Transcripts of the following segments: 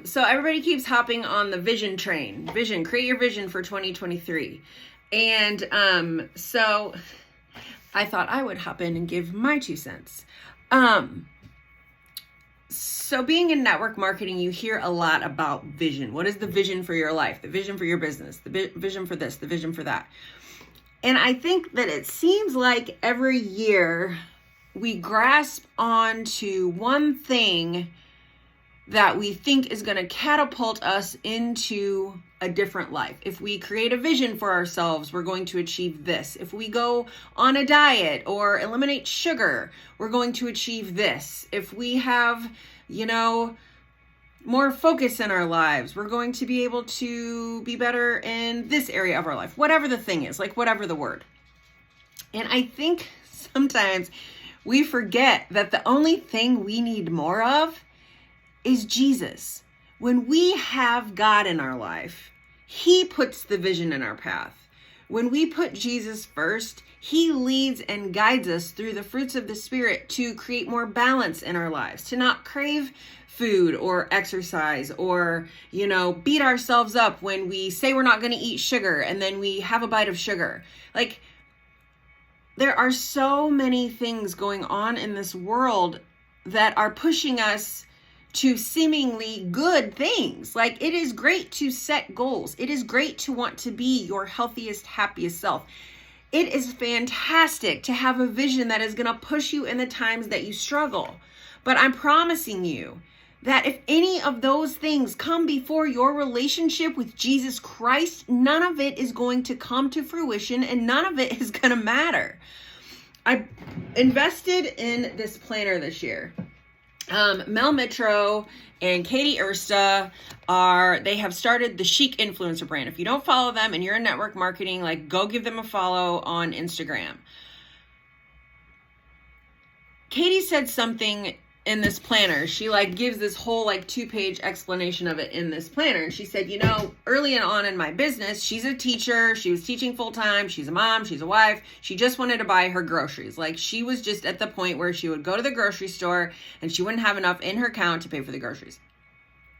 So everybody keeps hopping on the vision train. Vision, create your vision for 2023. And so I thought I would hop in and give my 2 cents. So being in network marketing, you hear a lot about vision. What is the vision for your life? The vision for your business, the vision for this, the vision for that. And I think that it seems like every year we grasp onto one thing that we think is going to catapult us into a different life. If we create a vision for ourselves, we're going to achieve this. If we go on a diet or eliminate sugar, we're going to achieve this. If we have, more focus in our lives, we're going to be able to be better in this area of our life, whatever the thing is, like whatever the word. And I think sometimes we forget that the only thing we need more of is Jesus. When we have God in our life, He puts the vision in our path. When we put Jesus first, He leads and guides us through the fruits of the Spirit to create more balance in our lives, to not crave food or exercise or, beat ourselves up when we say we're not going to eat sugar and then we have a bite of sugar. Like, there are so many things going on in this world that are pushing us to seemingly good things. Like, it is great to set goals. It is great to want to be your healthiest, happiest self. It is fantastic to have a vision that is going to push you in the times that you struggle. But I'm promising you that if any of those things come before your relationship with Jesus Christ, none of it is going to come to fruition and none of it is going to matter. I invested in this planner this year. Mel Mitro and Katie Ersta they have started the Chic Influencer brand. If you don't follow them and you're in network marketing, go give them a follow on Instagram. Katie said something in this planner. She gives this whole 2-page explanation of it in this planner. And she said, early on in my business, she's a teacher. She was teaching full time. She's a mom. She's a wife. She just wanted to buy her groceries. She was just at the point where she would go to the grocery store and she wouldn't have enough in her account to pay for the groceries.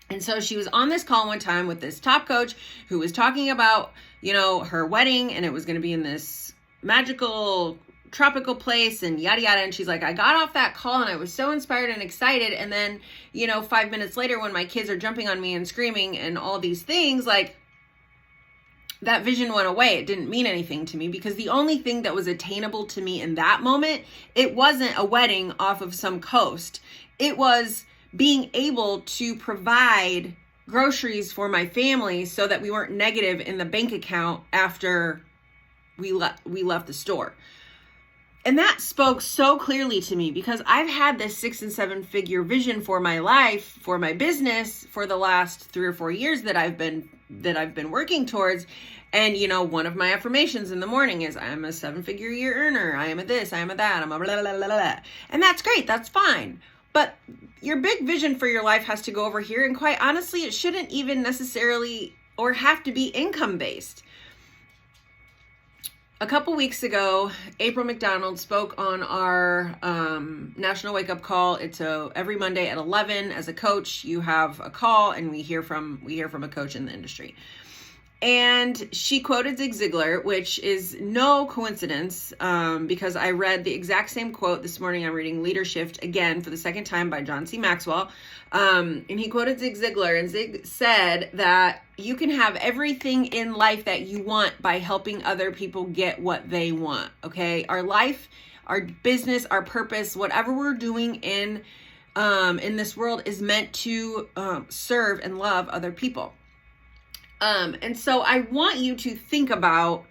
And so she was on this call one time with this top coach who was talking about, her wedding, and it was going to be in this magical tropical place and yada yada. And she's like, I got off that call and I was so inspired and excited. And then, 5 minutes later, when my kids are jumping on me and screaming and all these things, that vision went away. It didn't mean anything to me because the only thing that was attainable to me in that moment, it wasn't a wedding off of some coast. It was being able to provide groceries for my family so that we weren't negative in the bank account after we left the store. And that spoke so clearly to me because I've had this 6 and 7 figure vision for my life, for my business, for the last 3 or 4 years that I've been working towards. And, one of my affirmations in the morning is I'm a 7-figure year earner. I am a this, I am a that, I'm a blah, blah, blah, blah. And that's great. That's fine. But your big vision for your life has to go over here. And quite honestly, it shouldn't even necessarily or have to be income based. A couple weeks ago, April McDonald spoke on our National Wake Up Call. It's every Monday at 11. As a coach, you have a call, and we hear from a coach in the industry. And she quoted Zig Ziglar, which is no coincidence because I read the exact same quote this morning. I'm reading Leadership again for the second time by John C. Maxwell. And he quoted Zig Ziglar, and Zig said that you can have everything in life that you want by helping other people get what they want. Okay. Our life, our business, our purpose, whatever we're doing in this world is meant to serve and love other people. And so I want you to think about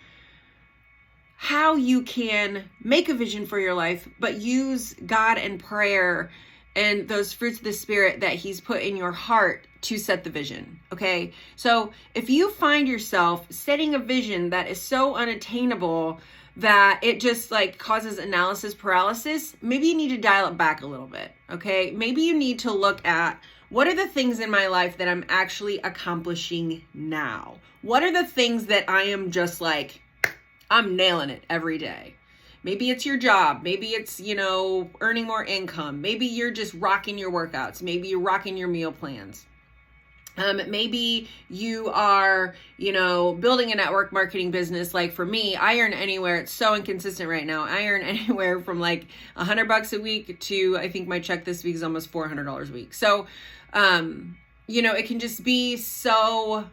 how you can make a vision for your life, but use God and prayer and those fruits of the Spirit that He's put in your heart to set the vision. Okay. So if you find yourself setting a vision that is so unattainable that it just causes analysis paralysis, maybe you need to dial it back a little bit. Okay. Maybe you need to look at, what are the things in my life that I'm actually accomplishing now? What are the things that I am just I'm nailing it every day? Maybe it's your job. Maybe it's, earning more income. Maybe you're just rocking your workouts. Maybe you're rocking your meal plans. Maybe you are, building a network marketing business. Like for me, I earn anywhere, it's so inconsistent right now. I earn anywhere from like $100 a week to, I think my check this week is almost $400 a week. So, it can just be so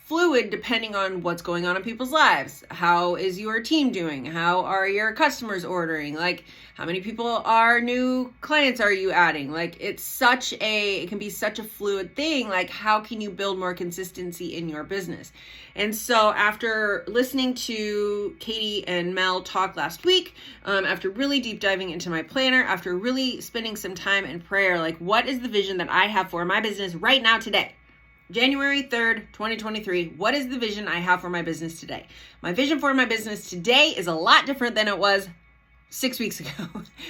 fluid depending on what's going on in people's lives. How is your team doing? How are your customers ordering? Like, how many new clients are you adding? Like, it can be such a fluid thing. Like, how can you build more consistency in your business? And so after listening to Katie and Mel talk last week, after really deep diving into my planner, after really spending some time in prayer, like, what is the vision that I have for my business right now today? January 3rd, 2023. What is the vision I have for my business today? My vision for my business today is a lot different than it was 6 weeks ago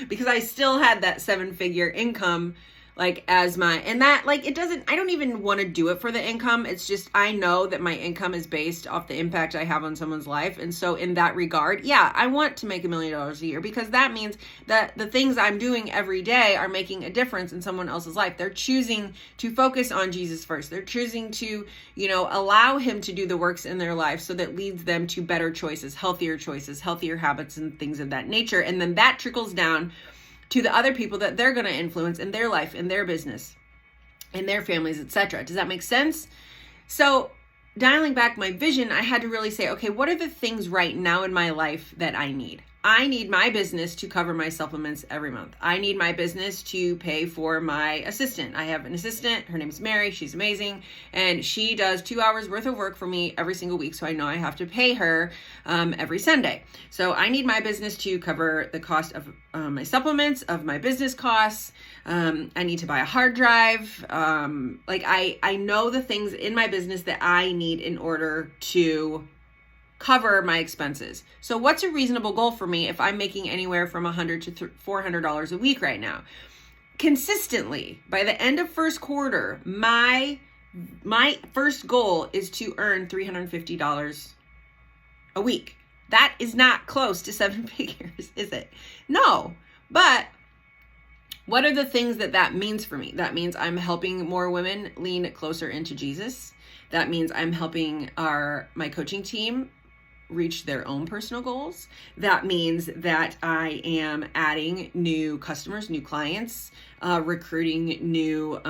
because I still had that 7-figure income I don't even want to do it for the income. It's just, I know that my income is based off the impact I have on someone's life. And so in that regard, yeah, I want to make $1 million a year because that means that the things I'm doing every day are making a difference in someone else's life. They're choosing to focus on Jesus first. They're choosing to, allow him to do the works in their life so that leads them to better choices, healthier habits and things of that nature. And then that trickles down to the other people that they're going to influence in their life, in their business, in their families, etc. Does that make sense? So dialing back my vision, I had to really say, okay, what are the things right now in my life that I need? I need my business to cover my supplements every month. I need my business to pay for my assistant. I have an assistant. Her name is Mary. She's amazing. And she does 2 hours worth of work for me every single week. So I know I have to pay her every Sunday. So I need my business to cover the cost of my supplements, of my business costs. I need to buy a hard drive. I know the things in my business that I need in order to cover my expenses. So what's a reasonable goal for me if I'm making anywhere from $100 to $400 a week right now? Consistently, by the end of first quarter, my first goal is to earn $350 a week. That is not close to 7 figures, is it? No, but what are the things that means for me? That means I'm helping more women lean closer into Jesus. That means I'm helping my coaching team reach their own personal goals. That means that I am adding new customers, new clients, recruiting new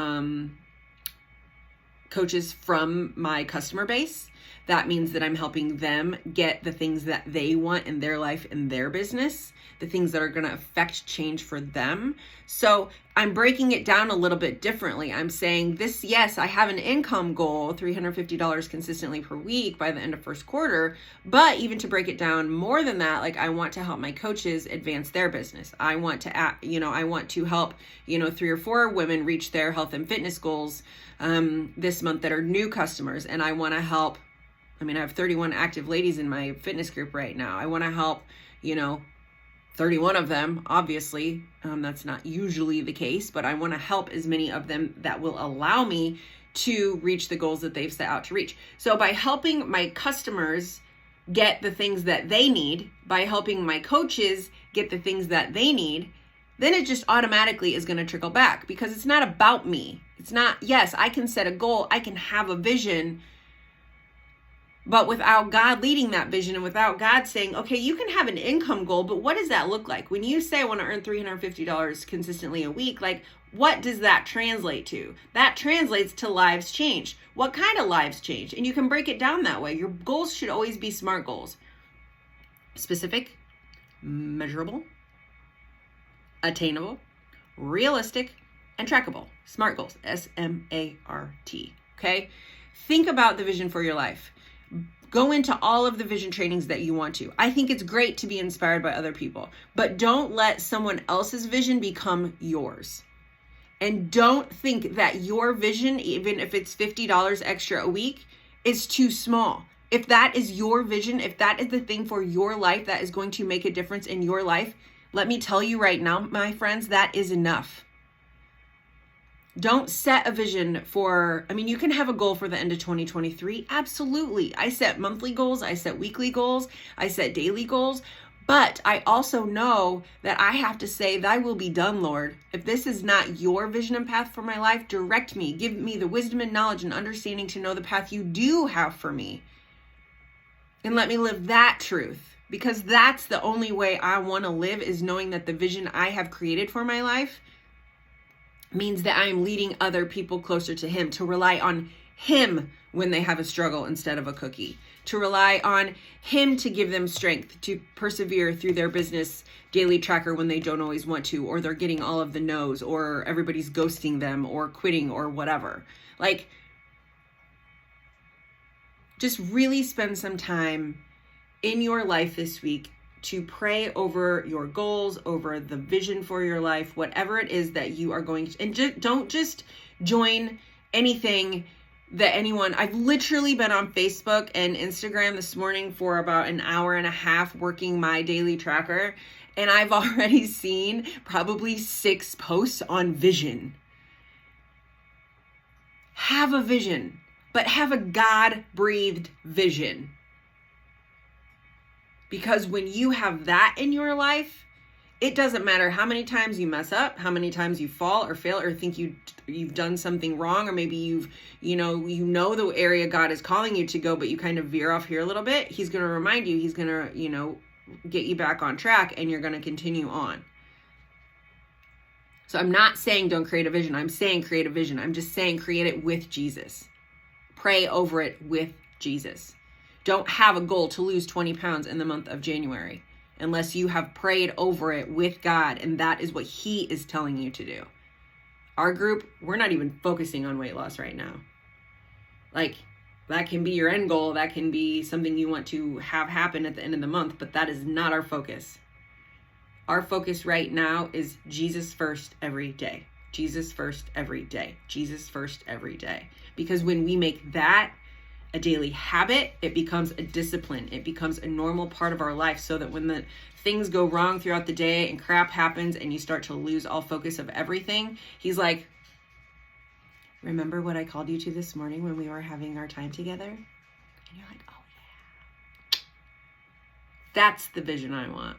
coaches from my customer base. That means that I'm helping them get the things that they want in their life, in their business, the things that are going to affect change for them. So I'm breaking it down a little bit differently. I'm saying this, yes, I have an income goal, $350 consistently per week by the end of first quarter. But even to break it down more than that, I want to help my coaches advance their business. I want to, I want to help, 3 or 4 women reach their health and fitness goals this month that are new customers. And I want to help, I have 31 active ladies in my fitness group right now. I want to help, 31 of them, obviously. That's not usually the case, but I want to help as many of them that will allow me to reach the goals that they've set out to reach. So by helping my customers get the things that they need, by helping my coaches get the things that they need, then it just automatically is going to trickle back because it's not about me. It's not, yes, I can set a goal, I can have a vision, but without God leading that vision and without God saying, okay, you can have an income goal, but what does that look like? When you say I want to earn $350 consistently a week, what does that translate to? That translates to lives changed. What kind of lives changed? And you can break it down that way. Your goals should always be SMART goals. Specific, measurable, attainable, realistic, and trackable. SMART goals, SMART, okay? Think about the vision for your life. Go into all of the vision trainings that you want to. I think it's great to be inspired by other people, but don't let someone else's vision become yours. And don't think that your vision, even if it's $50 extra a week, is too small. If that is your vision, if that is the thing for your life that is going to make a difference in your life, let me tell you right now, my friends, that is enough. Don't set a vision for, you can have a goal for the end of 2023. Absolutely. I set monthly goals. I set weekly goals. I set daily goals. But I also know that I have to say, thy will be done, Lord. If this is not your vision and path for my life, direct me. Give me the wisdom and knowledge and understanding to know the path you do have for me. And let me live that truth, because that's the only way I want to live, is knowing that the vision I have created for my life means that I am leading other people closer to him, to rely on him when they have a struggle instead of a cookie, to rely on him to give them strength to persevere through their business daily tracker when they don't always want to, or they're getting all of the no's, or everybody's ghosting them or quitting or whatever. Like, just really spend some time in your life this week to pray over your goals, over the vision for your life, whatever it is that you are going to, and don't just join anything that anyone. I've literally been on Facebook and Instagram this morning for about an hour and a half working my daily tracker, and I've already seen probably 6 posts on vision. Have a vision, but have a God-breathed vision. Because when you have that in your life, it doesn't matter how many times you mess up, how many times you fall or fail or think you've done something wrong, or maybe you know the area God is calling you to go, but you kind of veer off here a little bit. He's going to remind you, he's going to, get you back on track, and you're going to continue on. So I'm not saying don't create a vision. I'm saying create a vision. I'm just saying create it with Jesus. Pray over it with Jesus. Don't have a goal to lose 20 pounds in the month of January unless you have prayed over it with God, and that is what he is telling you to do. Our group, we're not even focusing on weight loss right now. Like, that can be your end goal. That can be something you want to have happen at the end of the month, but that is not our focus. Our focus right now is Jesus first every day. Jesus first every day. Jesus first every day. Because when we make that a daily habit, it becomes a discipline. It becomes a normal part of our life, so that when the things go wrong throughout the day and crap happens and you start to lose all focus of everything, he's like, remember what I called you to this morning when we were having our time together? And you're like, oh yeah. That's the vision I want.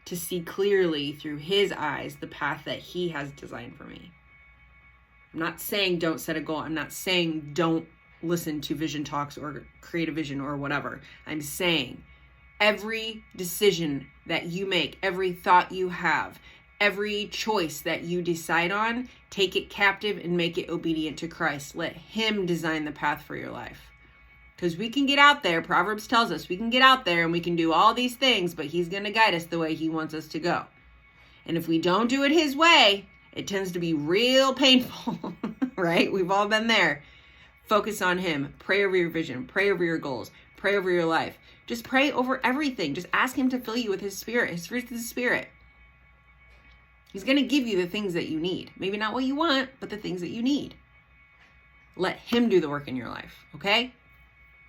To see clearly through his eyes the path that he has designed for me. I'm not saying don't set a goal. I'm not saying don't listen to vision talks or create a vision or whatever. I'm saying every decision that you make, every thought you have, every choice that you decide on, take it captive and make it obedient to Christ. Let him design the path for your life. Because we can get out there, Proverbs tells us we can get out there and we can do all these things, but he's going to guide us the way he wants us to go. And if we don't do it his way, it tends to be real painful, right? We've all been there. Focus on him. Pray over your vision. Pray over your goals. Pray over your life. Just pray over everything. Just ask him to fill you with his spirit, his fruits of the spirit. He's going to give you the things that you need. Maybe not what you want, but the things that you need. Let him do the work in your life, okay?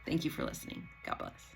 Thank you for listening. God bless.